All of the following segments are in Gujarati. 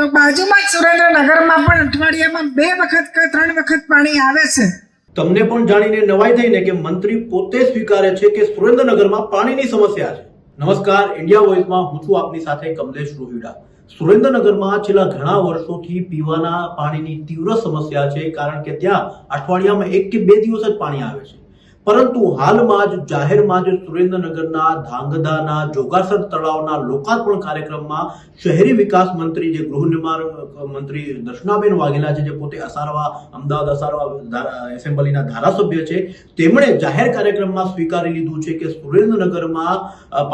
તો બાજુમાં જ સુરેન્દ્રનગરમાં પણ અઠવાડિયામાં 2 વખત કે 3 વખત પાણી આવે છે। તમને પણ જાણીને નવાઈ થઈને કે મંત્રી પોતે સ્વીકારે છે કે સુરેન્દ્રનગરમાં પાણીની સમસ્યા છે। નમસ્કાર, ઇન્ડિયા વોઇસમાં હું છું આપની સાથે કમલેશ રોહિડા। સુરેન્દ્રનગરમાં છેલ્લા ઘણા વર્ષોથી પીવાના પાણીની તીવ્ર સમસ્યા છે, કારણ કે ત્યાં અઠવાડિયામાં 1 કે 2 દિવસ જ પાણી આવે છે। પરંતુ હાલમાં જ જાહેરમાં જ સુરેન્દ્રનગરના ધાંગધ્રાના જોગાસર તળાવના લોકાર્પણ કાર્યક્રમમાં શહેરી વિકાસ મંત્રી જે ગૃહ નિર્માણ મંત્રી દર્શનાબેન વાઘેલા છે, જે પોતે અમદાવાદ અસારવા એસેમ્બલીના ધારાસભ્ય છે, તેમણે જાહેર કાર્યક્રમમાં સ્વીકારી લીધું છે કે સુરેન્દ્રનગરમાં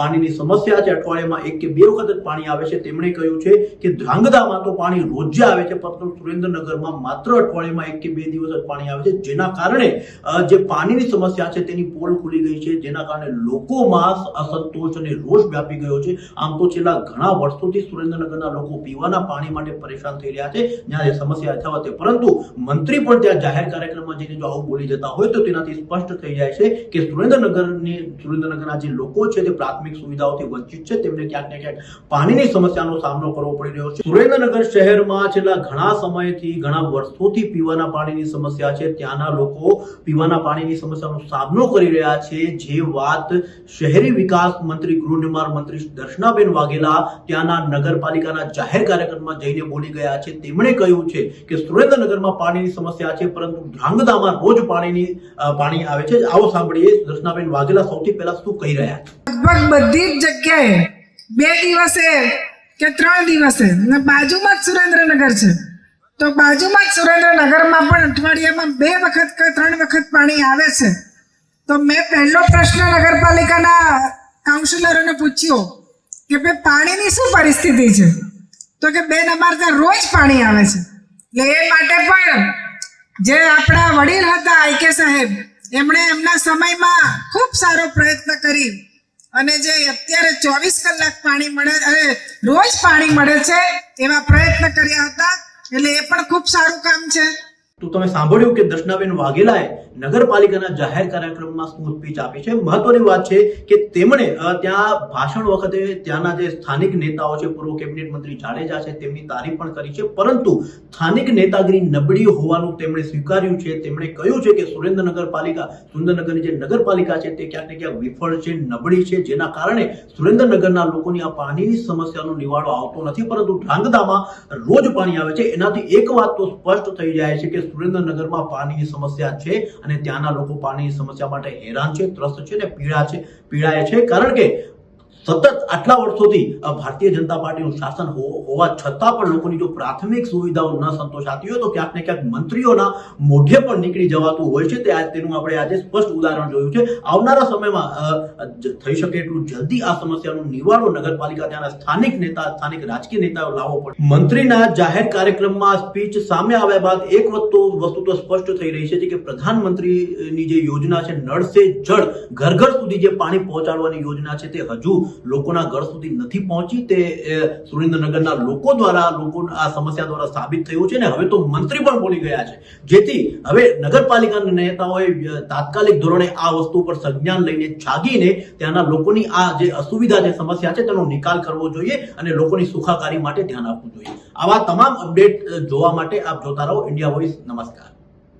પાણીની સમસ્યા છે। અઠવાડિયામાં 1 કે 2 વખત જ પાણી આવે છે। તેમણે કહ્યું છે કે ધ્રાંગધ્રામાં તો પાણી રોજ આવે છે, પરંતુ સુરેન્દ્રનગરમાં માત્ર અઠવાડિયામાં 1 કે 2 દિવસ જ પાણી આવે છે, જેના કારણે જે પાણીની સમસ્યા છે તેની પોલ ખુલી ગઈ છે, જેના કારણે લોકોમાં અસંતોષ અને રોષ વ્યાપી ગયો છે। આમ તો છેલ્લા ઘણા વર્ષોથી સુરેન્દ્રનગરના લોકો પીવાના પાણી માટે પરેશાન થઈ રહ્યા છે, જ્યાં એ સમસ્યા યથાવત છે, પરંતુ મંત્રી પણ ત્યાં જાહેર કાર્યક્રમમાં જઈને જો આવું બોલી જતા હોય તો તેનાથી સ્પષ્ટ થઈ જાય છે કે સુરેન્દ્રનગરના જે લોકો છે તે પ્રાથમિક સુવિધાઓથી વંચિત છે, તેમને ક્યાંક ને ક્યાંક પાણીની સમસ્યાનો સામનો કરવો પડી રહ્યો છે। સુરેન્દ્રનગર શહેરમાં છેલ્લા ઘણા સમયથી, ઘણા વર્ષોથી પીવાના પાણીની સમસ્યા છે। ત્યાંના લોકો પીવાના પાણીની સમસ્યાનો સામનો કરી રહ્યા છે, જે વાત શહેરી વિકાસ મંત્રી ગૃહ નિર્માણ મંત્રી દર્શનાબેન વાઘેલા ત્યાંના નગરપાલિકાના જાહેર કાર્યક્રમમાં જઈને બોલી ગયા છે। તેમણે કહ્યું છે કે સુરેન્દ્રનગરમાં પાણીની સમસ્યા છે, પરંતુ ધ્રાંગધ્રામાં રોજ પાણી આવે છે। આવો સાંભળીએ દર્શનાબેન વાઘેલા સૌથી પહેલા શું કહી રહ્યા છે। લગભગ બધી જ જગ્યાએ 2 દિવસે કે 3 દિવસે બાજુમાં જ સુરેન્દ્રનગર છે, તો બાજુમાં જ સુરેન્દ્રનગરમાં પણ અઠવાડિયામાં 2 વખત કે 3 વખત પાણી આવે છે। તો મેં પહેલો પ્રશ્ન નગરપાલિકાના કાઉન્સિલરોને પૂછ્યો કે ભાઈ પાણીની શું પરિસ્થિતિ છે, તો કે બેન અમારે ત્યાં રોજ પાણી આવે છે। એટલે એ માટે પણ જે આપણા વડીલ હતા આઈકે સાહેબ, એમણે એમના સમયમાં ખૂબ સારો પ્રયત્ન કરી અને જે અત્યારે 24 કલાક પાણી મળે અને રોજ પાણી મળે છે એવા પ્રયત્ન કર્યા હતા, એટલે એ પણ ખૂબ સારું કામ છે। તો તમે સાંભળ્યું કે દર્શનાબેન વાઘેલાએ નગરપાલિકાના જાહેર કાર્યક્રમમાં સ્મૂથ સ્પીચ આપી છે। મહત્વની વાત છે કે તેમણે ત્યાં ભાષણ વખતે ત્યાંના જે સ્થાનિક નેતાઓ છે, પૂર્વ કેબિનેટ મંત્રી જાડેજા છે, તેમની તારીફ પણ કરી છે, પરંતુ સ્થાનિક નેતાગીરી નબળી હોવાનું તેમણે સ્વીકાર્યું છે। તેમણે કહ્યું છે કે સુરેન્દ્રનગરની જે નગરપાલિકા છે તે ક્યાંક ને ક્યાંક વિફળ છે, નબળી છે, જેના કારણે સુરેન્દ્રનગરના લોકોની આ પાણીની સમસ્યાનો નિવાડો આવતો નથી, પરંતુ ધ્રાંગધ્રામાં રોજ પાણી આવે છે। એનાથી એક વાત તો સ્પષ્ટ થઈ જાય છે કે સુરેન્દ્રનગરમાં પાણીની સમસ્યા છે અને ત્યાંના લોકો પાણીની સમસ્યા માટે હેરાન છે, ત્રસ્ત છે અને પીડાય છે, કારણ કે સતત આટલા વર્ષોથી ભારતીય જનતા પાર્ટીનું શાસન હોવા છતાં પણ લોકોની જો પ્રાથમિક સુવિધાઓ ન સંતોષાતી હોય તો ક્યાંક ને ક્યાંક મંત્રીઓના મોઢે પણ નીકળી જવાતું હોય છે। તેનું આપણે આજે સ્પષ્ટ ઉદાહરણ જોયું છે। આવનારા સમયમાં થઈ શકે એટલું જલ્દી આ સમસ્યાનો નિવારો નગરપાલિકા ત્યાંના સ્થાનિક રાજકીય નેતાઓ લાવવો પડે। મંત્રીના જાહેર કાર્યક્રમમાં સ્પીચ સામે આવ્યા બાદ એક વસ્તુ તો સ્પષ્ટ થઈ રહી છે કે પ્રધાનમંત્રીની જે યોજના છે, નળ સે જળ, ઘર ઘર સુધી જે પાણી પહોંચાડવાની યોજના છે, તે હજુ લોકોના ઘર સુધી નથી પહોંચી। તે સુરેન્દ્રનગરના લોકો દ્વારા આ સમસ્યા દ્વારા સાબિત થયું છે, ને હવે તો મંત્રી પણ બોલી ગયા છે, જેથી હવે નગરપાલિકાના નેતાઓએ તાત્કાલિક ધોરણે આ વસ્તુ પર સંજ્ઞાન લઈને જાગીને ત્યાંના લોકોની આ જે અસુવિધા છે, સમસ્યા છે, તેનો નિકાલ કરવો જોઈએ અને લોકોની સુખાકારી માટે ધ્યાન આપવું જોઈએ। આવા તમામ અપડેટ જોવા માટે આપ જોતા રહો ઇન્ડિયા વોઇસ। નમસ્કાર।